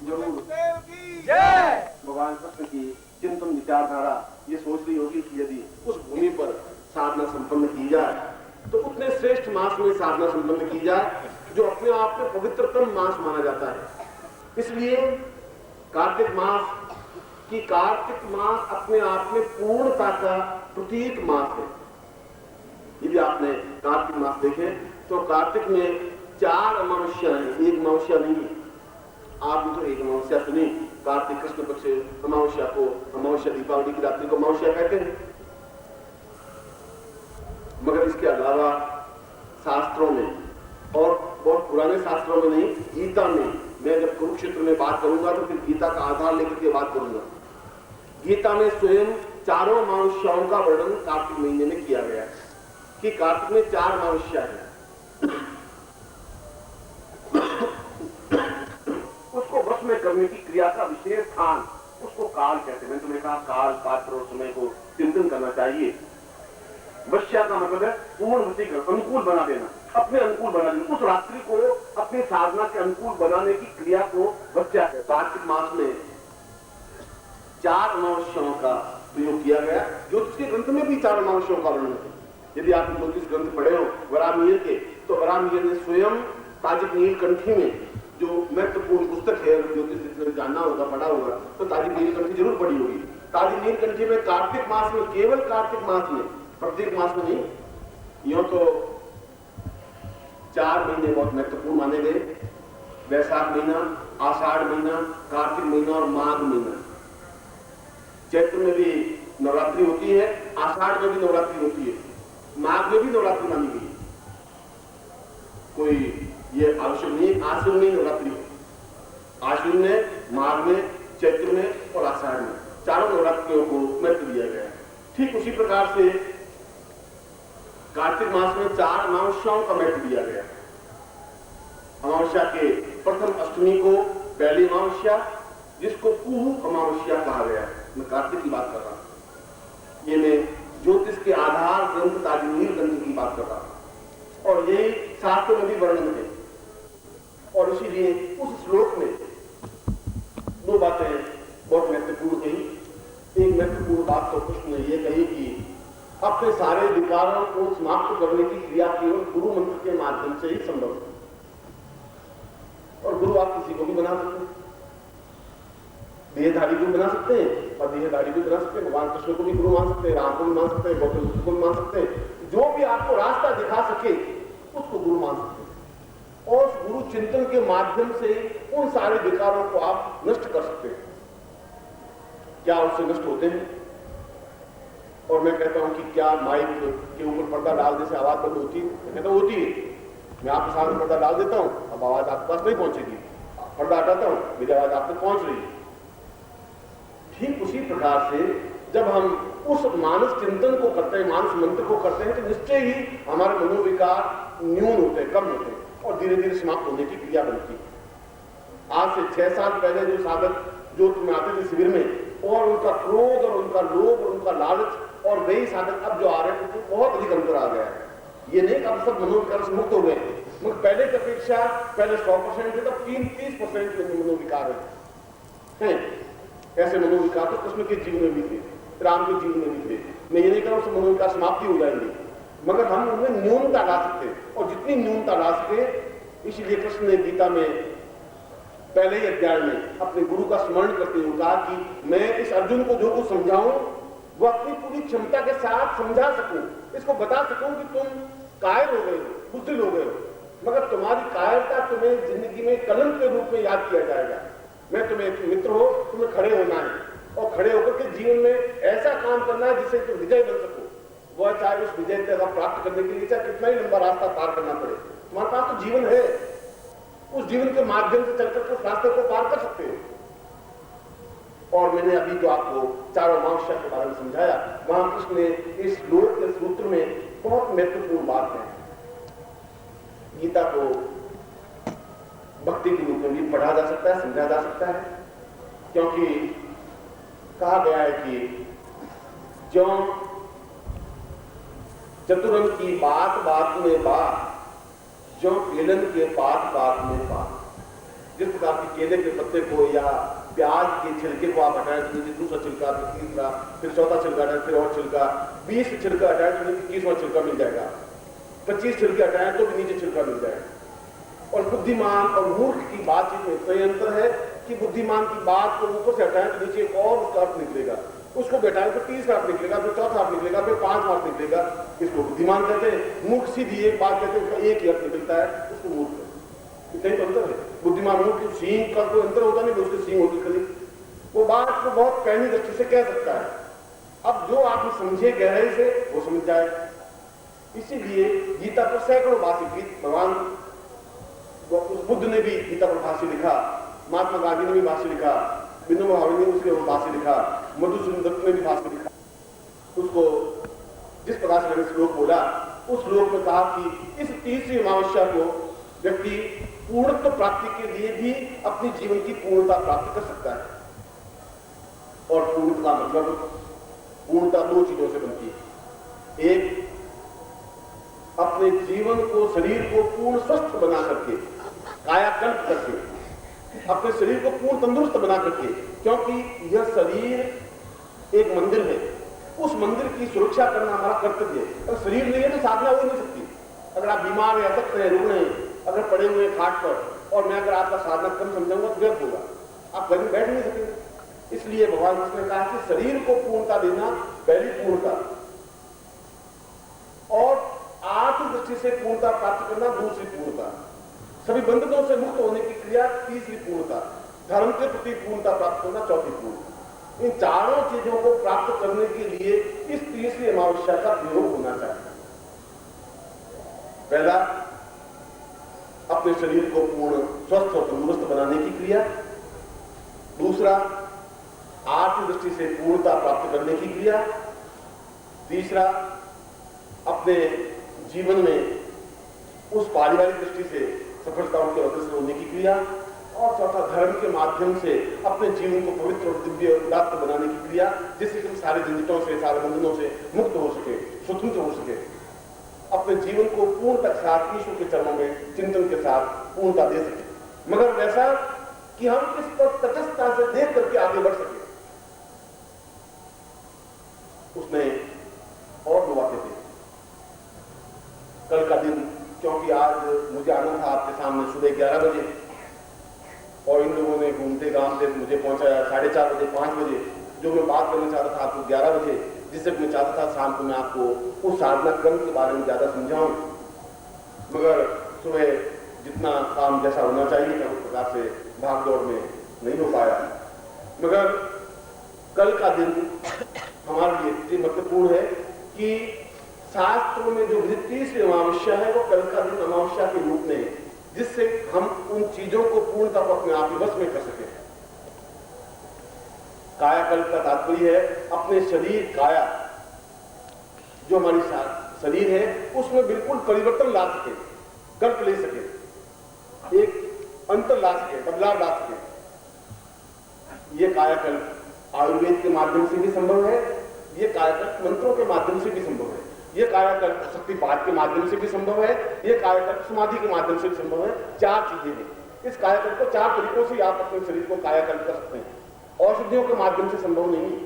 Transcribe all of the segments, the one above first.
जरूर जय। भगवान कृष्ण की चिंतन विचारधारा ये सोच रही होगी कि यदि उस भूमि पर साधना संपन्न की जाए तो उतने श्रेष्ठ मास में साधना संपन्न की जाए जो अपने आप में पवित्रतम मास माना जाता है। इसलिए कार्तिक मास अपने आप में पूर्णता का प्रतीक मास है। यदि आपने कार्तिक मास देखे तो कार्तिक में 4 अमावस्या है, एक अमावस्या नहीं है। आपने तो एक अमावस्या सुनी, कार्तिक कृष्ण पक्ष अमावस्या को, अमावस्या दीपावली की रात्रि को अमावस्या कहते हैं। मगर इसके अलावा शास्त्रों में, और बहुत पुराने शास्त्रों में नहीं, गीता में, मैं जब कुरुक्षेत्र में बात करूंगा तो फिर गीता का आधार लेकर के बात करूंगा। गीता में स्वयं 4 अमावस्याओं का वर्णन कार्तिक महीने में किया गया है कि कार्तिक में 4 अमावस्या है। उसको वश में करने की क्रिया का विशेष स्थान, उसको काल कहते हैं। मैंने तुम्हें कहा काल, पात्र और समय को चिंतन करना चाहिए। वश्या का मतलब है पूर्ण वशीकरण, अनुकूल बना देना, अपने अनुकूल बना देना। उस रात्रि को अपनी साधना के अनुकूल बनाने की क्रिया को वश्या है। कार्तिक मास में 4 अमावस्याओं का प्रयोग किया गया। ज्योतिष के ग्रंथ में भी 4 अमावस्याओं का वर्णन है। यदि आपने ज्योतिष ग्रंथ पढ़े हो वराहमिहिर के, तो वराहमिहिर ने स्वयं ताजिक नीलकंठी में, जो महत्वपूर्ण पुस्तक है, ज्योतिष जिसने जानना होगा, पढ़ा होगा, तो ताजिक नीलकंठी जरूर पढ़ी होगी। ताजिक नीलकंठी में कार्तिक मास में, केवल कार्तिक मास में, प्रत्येक मास में नहीं, यूं तो 4 महीने बहुत महत्वपूर्ण माने गए। वैशाख महीना, आषाढ़ महीना, कार्तिक महीना और माघ महीना। चैत्र में भी नवरात्रि होती है, आषाढ़ में भी नवरात्रि होती है, माघ में भी नवरात्रि मानी गई। कोई ये आवश्यक नहीं आश्विन में नवरात्रि हो। आश्विन में, माघ में, चैत्र में और आषाढ़ में 4 नवरात्रियों को महत्व दिया गया है। ठीक उसी प्रकार से कार्तिक मास में 4 अमावस्याओं का महत्व दिया गया है। अमावस्या के प्रथम अष्टमी को पहली अमावस्या, जिसको कुहू अमावस्या कहा गया है। मैं कार्तिक की बात कर रहा हूं, ये मैं ज्योतिष के आधार ग्रंथ ताजिक नीलकंठी की बात कर रहा हूं, और यही शास्त्र में भी वर्णन है। और इसीलिए उस श्लोक में 2 बातें बहुत महत्वपूर्ण कही। एक महत्वपूर्ण बात तो कृष्ण ने यह कही कि अपने सारे विकारों को समाप्त करने की क्रिया केवल गुरु मंत्र के माध्यम से ही संभव है। और गुरु आप किसी को भी बना सकते हैं, देहधारी को भी बना सकते हैं और देहधारी को बना सकते हैं। भगवान कृष्ण को भी गुरु मान सकते हैं, राम को भी मान सकते हैं, गौतम बुद्ध को भी मान सकते हैं। जो भी आपको रास्ता दिखा सके उसको गुरु मान सकते हैं, और उस गुरु चिंतन के माध्यम से उन सारे विकारों को आप नष्ट कर सकते हैं। क्या उससे नष्ट होते हैं? और मैं कहता हूं कि क्या माइक के ऊपर पर्दा डाल देने से आवाज बंद होती है? मैं कहता हूं होती है। मैं आपके सामने पर्दा डाल देता हूं, अब आवाज आपके पास नहीं पहुंचेगी। पर्दा हटाता हूं, मेरी आवाज आप तक पहुंच रही है। ठीक उसी प्रकार से जब हम उस मानस चिंतन को करते हैं, मानस मंत्र को करते हैं, तो निश्चय ही हमारे मनोविकार न्यून होते हैं, कम होते हैं, और धीरे धीरे समाप्त होने की क्रिया बनती है। आज से 6 साल पहले जो साधक जो तुम्हें आते थे शिविर में, और उनका क्रोध और उनका लोभ और उनका लालच, और वही साधक अब जो आ रहे हैं, तो बहुत अधिक अंतर आ गया है। ये नहीं कि अब सब मनोविकार से मुक्त हो गए, मगर पहले की अपेक्षा पहले 100% थे, तब 30% मनोविकार है। ऐसे मनोविकार तो कृष्ण के जीवन में भी थे, राम के जीवन में भी थे। मैं ये नहीं कह रहा हूं मनोविकार समाप्ति हो जाएंगे, मगर हम उनमें न्यूनता ला सकते हैं, और जितनी न्यूनता ला सके, इसीलिए कृष्ण ने गीता में पहले ही अध्याय में अपने गुरु का स्मरण करते हुए कहा कि मैं इस अर्जुन को जो कुछ समझाऊं वो अपनी पूरी क्षमता के साथ समझा सकूं, इसको बता सकूं कि तुम कायर हो गए हो, बुद्धिल हो गए हो, मगर तुम्हारी कायरता तुम्हें जिंदगी में कलंक के रूप में याद किया जाएगा। मैं तुम्हें एक मित्र हो, तुम्हें खड़े होना है, और खड़े होकर के जीवन में ऐसा काम करना है जिससे तुम विजय बन सको। वह चाहे उस विजय तक प्राप्त करने के लिए चाहे कितना ही लंबा रास्ता पार करना पड़े, तुम्हारे पास तो जीवन है, उस जीवन के माध्यम से चलकर उस रास्ते को पार कर सकते हो। और मैंने अभी जो आपको 4 अमावस्या के बारे में समझाया, वहां कृष्ण ने इस श्लोक के सूत्र में बहुत महत्वपूर्ण बात है। गीता को भक्ति के रूप में भी पढ़ा जा सकता है, समझा जा सकता है, क्योंकि कहा गया है कि जो चतुरन की बात बात में बात, जो खेलन के बात बात में बात। जिस प्रकार के केले के पत्ते को या प्याज के छिलके को आप हटाएं तो नीचे दूसरा छिलका, फिर तीसरा, फिर चौथा छिलका हटाएं, फिर और छिलका, 20 छिलका हटाएं तो नीचे 21वां छिलका मिल जाएगा, 25 छिलके हटाएं तो भी नीचे छिलका मिल जाएगा। और बुद्धिमान और मूर्ख की बातचीत में इतना ही अंतर है कि बुद्धिमान की बात को ऊपर से हटाएं तो नीचे एक और उसका अर्थ निकलेगा, उसको बैठाएं तो 30 अर्थ निकलेगा, फिर चौथा अर्थ निकलेगा, फिर 5वां अर्थ निकलेगा। इसको बुद्धिमान कहते हैं। मूर्ख सीधी एक बात कहते हैं, उसका एक ही अर्थ निकलता है, उसको मूर्ख कहते हैं। इतना ही अंतर है। बुद्धिमान मूर्ख सींग का कोई अंतर होता नहीं, उसकी सींग होती खली, वो बात को बहुत पैनी दृष्टि से कह सकता है। अब जो आदमी समझे गहराई से वो समझ जाए। इसीलिए गीता पर सैकड़ों भाषी, भगवान बुद्ध ने भी गीता पर भाष्य लिखा, महात्मा गांधी ने भी भाष्य लिखा, विनोबा भावे ने उसके भाष्य लिखा, मधुसूदन दत्त ने भी भाष्य लिखा। उसको जिस प्रकार से मैंने श्लोक बोला, उस श्लोक में कहा कि इस तीसरी अमावस्या को व्यक्ति पूर्णत्व प्राप्ति के लिए भी अपनी जीवन की पूर्णता प्राप्त कर सकता है। और पूर्णता मतलब पूर्णता दो चीजों से बनती है। एक, अपने जीवन को, शरीर को पूर्ण स्वस्थ बना करके, कायाकल्प करके, अपने शरीर को पूर्ण तंदुरुस्त बना करके, क्योंकि यह शरीर एक मंदिर है, उस मंदिर की सुरक्षा करना हमारा कर्तव्य है। अगर शरीर नहीं है तो साधना हो नहीं सकती। अगर आप बीमार हैं, असक्त हैं, रुग्ण हैं, अगर पड़े हुए हैं खाट पर और मैं अगर आपका साधना कम समझाऊंगा तो व्यर्थ होगा, आप घर में बैठ नहीं सकेंगे। इसलिए भगवान कृष्ण ने कहा कि शरीर को पूर्णता देना पहली पूर्णता, और आत्म दृष्टि से पूर्णता प्राप्त करना दूसरी पूर्णता, सभी बंधनों से मुक्त होने की क्रिया तीसरी पूर्णता, धर्म के प्रति पूर्णता प्राप्त करना चौथी पूर्णता। इन चारों चीजों को प्राप्त करने के लिए इस तीसरी अमावस्या का प्रयोग होना चाहिए। पहला, अपने शरीर को पूर्ण स्वस्थ और तंदुरुस्त बनाने की क्रिया। दूसरा, आत्म दृष्टि से पूर्णता प्राप्त करने की क्रिया। तीसरा, अपने जीवन में उस पारिवारिक दृष्टि से सफलताओं के अग्रसर होने की क्रिया। और चौथा, धर्म के माध्यम से अपने जीवन को पवित्र और दिव्य उदात्त बनाने की क्रिया, जिससे कि सारे झंझटों से, सारे बंधनों से मुक्त हो सके, स्वतंत्र हो सके, अपने जीवन को पूर्णता के साथ ईश्वर के चरणों में चिंतन के साथ पूर्णता दे सके, मगर वैसा कि हम इस पर तटस्थता से देख करके आगे बढ़ सके। उसने और दो बातें थी। कल का दिन, क्योंकि आज मुझे आना था आपके सामने सुबह 11 बजे, और इन लोगों ने घूमते गांव से मुझे पहुंचाया 4:30 बजे, 5 बजे। जो मैं बात करना चाहता था आपको 11 बजे, जिससे मैं चाहता था शाम को मैं आपको उस साधना क्रम के बारे में ज्यादा समझाऊं, मगर सुबह जितना काम जैसा होना चाहिए था उस प्रकार से भाग दौड़ में नहीं हो पाया। मगर कल का दिन हमारे लिए इतनी महत्वपूर्ण है कि शास्त्रों में जो तीसरी अमावस्या है वो कल का दिन अमावस्या के रूप में है, जिससे हम उन चीजों को पूर्णता को अपने आप ही वश में कर सके। कायाकल्प का तात्पर्य है अपने शरीर, काया जो हमारी शरीर है उसमें बिल्कुल परिवर्तन ला सके, कल्प ले सके, एक अंतर ला सके, बदलाव ला सके। ये कायाकल्प आयुर्वेद के माध्यम से भी संभव है, ये कायाकल्प मंत्रों के माध्यम से भी संभव है, ये कायाकल्प शक्तिपात के माध्यम से भी संभव है, ये कायाकल्प समाधि के माध्यम से भी संभव है। 4 चीजें हैं। इस कायाकल्प को 4 तरीकों से आप अपने शरीर को कायाकल्प कर सकते हैं। औषधियों के माध्यम से संभव नहीं है।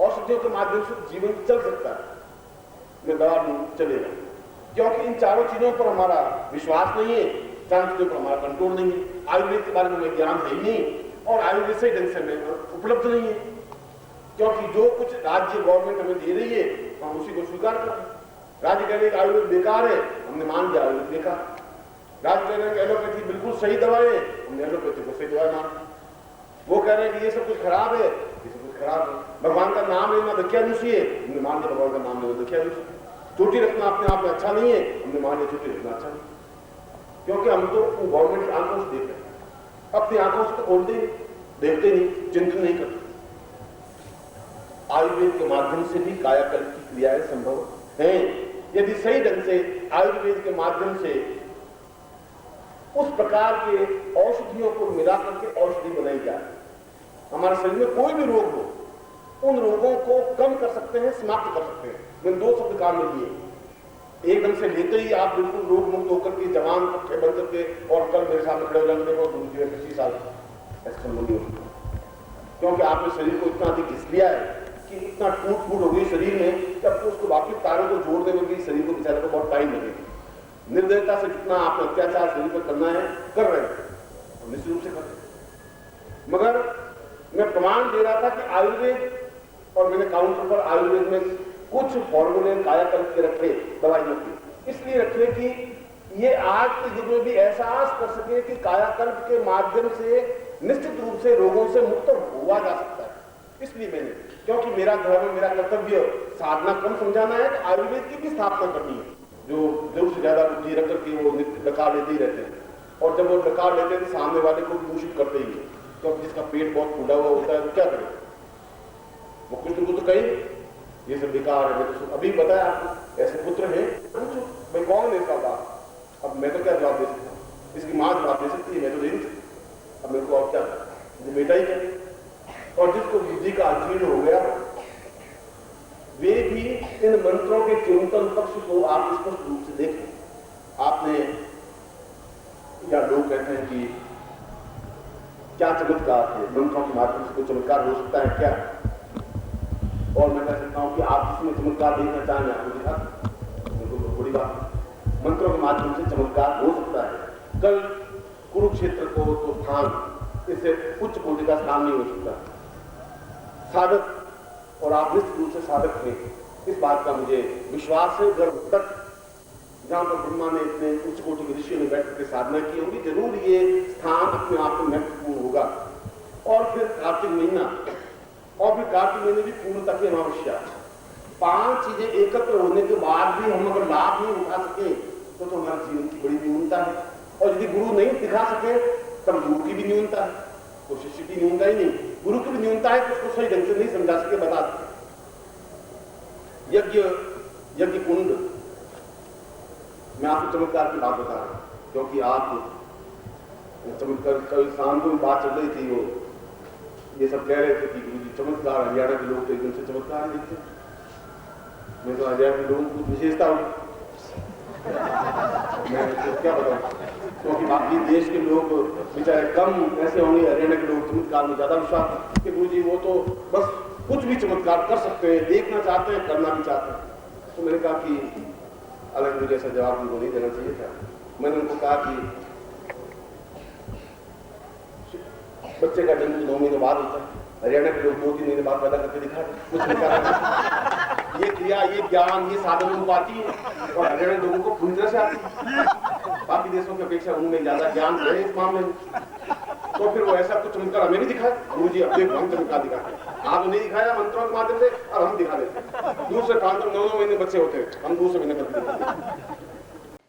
औषधियों के माध्यम से जीवन चल सकता है, मैं दवा लूं चलेगा, क्योंकि इन चारों चीजों पर हमारा विश्वास नहीं है, चारों चीजों पर हमारा कंट्रोल नहीं है। आयुर्वेद के बारे में हमें ज्ञान है ही नहीं, और आयुर्वेद सही ढंग से हमें उपलब्ध नहीं है, क्योंकि जो कुछ राज्य गवर्नमेंट हमें दे रही है हम उसी को स्वीकार करते हैं। राज्य कह रहे हैं आयुर्वेद बेकार है, हमने मान लिया आयुर्वेद बेकार। राज्य कह रहे हैं एलोपैथी बिल्कुल सही दवाएं, हमने एलोपैथी को सही दवाएं मान। वो कह रहे हैं कि ये सब कुछ खराब है, ये सब कुछ खराब है। भगवान का नाम लेना दख्यानुषी है, हमने मान लिया भगवान का नाम लेना दख्यानुषी। चोटी रखना अपने आप में अच्छा नहीं है, हमने मान लिया चोटी रखना अच्छा नहीं, क्योंकि हम तो गवर्नमेंट की आंखों से देख रहे हैं, अपनी आंखों से तो खोलते नहीं, देखते नहीं, चिंतन नहीं करते। आयुर्वेद के माध्यम से भी कायाकल्प की क्रियाएं संभव हैं, यदि सही ढंग से आयुर्वेद के माध्यम से उस प्रकार के औषधियों को मिला करके औषधि बनाई जाए। हमारे शरीर में कोई भी रोग हो, उन रोगों को कम कर सकते हैं, समाप्त कर सकते हैं। मैंने 2 शब्द काम में लिए, एकदम से लेते ही आप बिल्कुल रोग मुक्त होकर के जवान पट्टे बन करके और कल मेरे सामने खड़े हो जाएंगे, देखो गुरु जी 25 साल ऐसा संबंधी हो, क्योंकि आपने शरीर को इतना अधिक घिस लिया है कि इतना टूट फूट हो गई शरीर में कि आपको उसको वापिस तारों को जोड़ने में भी शरीर को बेचारे को बहुत टाइम लगेगा। निर्दयता से जितना आपने अत्याचार शरीर पर करना है कर रहे हैं, निश्चित रूप से कर रहे हैं। मगर मैं प्रमाण दे रहा था कि आयुर्वेद, और मैंने काउंटर पर आयुर्वेद में कुछ फॉर्मूले कायाकल्प के रखे दवाइयों के, इसलिए रखे कि ये आज के युग में भी एहसास कर सके कि कायाकल्प के माध्यम से निश्चित रूप से रोगों से मुक्त हुआ जा सकता है। इसलिए मैंने, क्योंकि मेरा धर्म, मेरा कर्तव्य साधना कम समझाना है, तो आयुर्वेद की भी स्थापना करनी है। जो जरूर से ज्यादा बुद्धि रख करके वो नित्य डकार लेते ही रहते हैं, और जब वो डकार लेते हैं तो सामने वाले को दूषित करते ही है, क्योंकि जिसका पेट बहुत फूला हुआ होता है तो क्या करे, वो कुछ न कुछ तो कहीं ये सब बेकार है। तो अभी बताया आपको ऐसे पुत्र हैं, पूछो भाई कौन है इसका बाप, अब मैं तो क्या जवाब दे सकता हूँ, इसकी माँ जवाब दे सकती है, मैं तो दे नहीं सकती, अब मेरे को और क्या जो बेटा ही करे। और जिसको बुद्धि का अजीर्ण हो गया, वे भी इन मंत्रों के चिंतन पक्ष को आप स्पष्ट रूप से देखें। आपने, या लोग कहते हैं कि क्या चमत्कार है, मंत्रों के माध्यम से कोई चमत्कार हो सकता है क्या, और मैं कह सकता हूं कि आप जिसमें चमत्कार देखना चाहें आपको दिखा, तो बड़ी बात, मंत्रों के माध्यम से चमत्कार हो सकता है। कल कुरुक्षेत्र को तो स्थान, इससे उच्च कोटि का स्थान नहीं हो सकता। साधक, और आप निश्चित रूप से साधक हैं, इस बात का मुझे विश्वास है। गर्भ तक जहां पर ब्रह्मा ने इतने उच्च कोटि के ऋषियों ने बैठ करके साधना की होगी, जरूर ये स्थान अपने आप में महत्वपूर्ण होगा। और फिर कार्तिक महीना, और फिर कार्तिक महीने की पूर्णता की अमावस्या, 5 चीजें एकत्र होने के बाद भी हम अगर लाभ नहीं उठा सके तो हमारे जीवन की बड़ी न्यूनता है। और यदि गुरु नहीं दिखा सके तब गुरु की भी न्यूनता है, तो शिष्य की न्यूनता ही नहीं, गुरु की भी न्यूनता है कि उसको सही ढंग से नहीं समझा सके, बता सके। यज्ञ कुंड, मैं आपको चमत्कार की बात बता रहा हूं, क्योंकि आप चमत्कार, कल शाम को बात चल रही थी, वो ये सब कह रहे थे कि गुरु जी चमत्कार, हरियाणा के लोग तो एकदम से चमत्कार देखते हैं। मैं तो हरियाणा के लोगों को विशेषता हूं, मैं तो क्या बताऊं, क्योंकि बाकी देश के लोग बेचारे कम ऐसे होंगे, हरियाणा के लोग चमत्कार में ज्यादा विश्वास कि गुरु जी वो तो बस कुछ भी चमत्कार कर सकते हैं, देखना चाहते हैं, करना भी चाहते हैं। तो मैंने कहा कि अलग मुझे ऐसा जवाब उनको नहीं देना चाहिए था। मैंने उनको कहा कि बच्चे का जन्म 9 महीने बाद होता है, हरियाणा के लोग 2-3 महीने बाद पैदा करके दिखा कुछ नहीं कर ये क्रिया, ये ज्ञान, ये साधन उनको आती है, और हरियाणा के लोगों को पूरी तरह से आती है। बाकी देशों की अपेक्षा उनमें ज्यादा ज्ञान है इस मामले में। तो फिर वो ऐसा कुछ चमत्कार हमें नहीं दिखाया, गुरु जी अब देखो हम चमत्कार दिखाते, आप नहीं दिखाया मंत्रों के माध्यम से, अब हम दिखा देते। दूसरे काल में 9 महीने बच्चे होते हैं, हम दूसरे महीने करके दिखाते।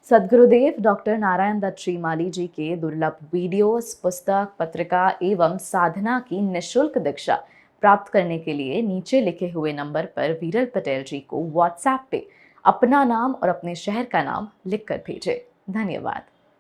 सद्गुरुदेव डॉक्टर नारायण दत्त श्रीमाली जी के दुर्लभ वीडियोस, पुस्तक, पत्रिका एवं साधना की निःशुल्क दीक्षा प्राप्त करने के लिए नीचे लिखे हुए नंबर पर विरल पटेल जी को व्हाट्सएप पे अपना नाम और अपने शहर का नाम लिखकर भेजें। धन्यवाद।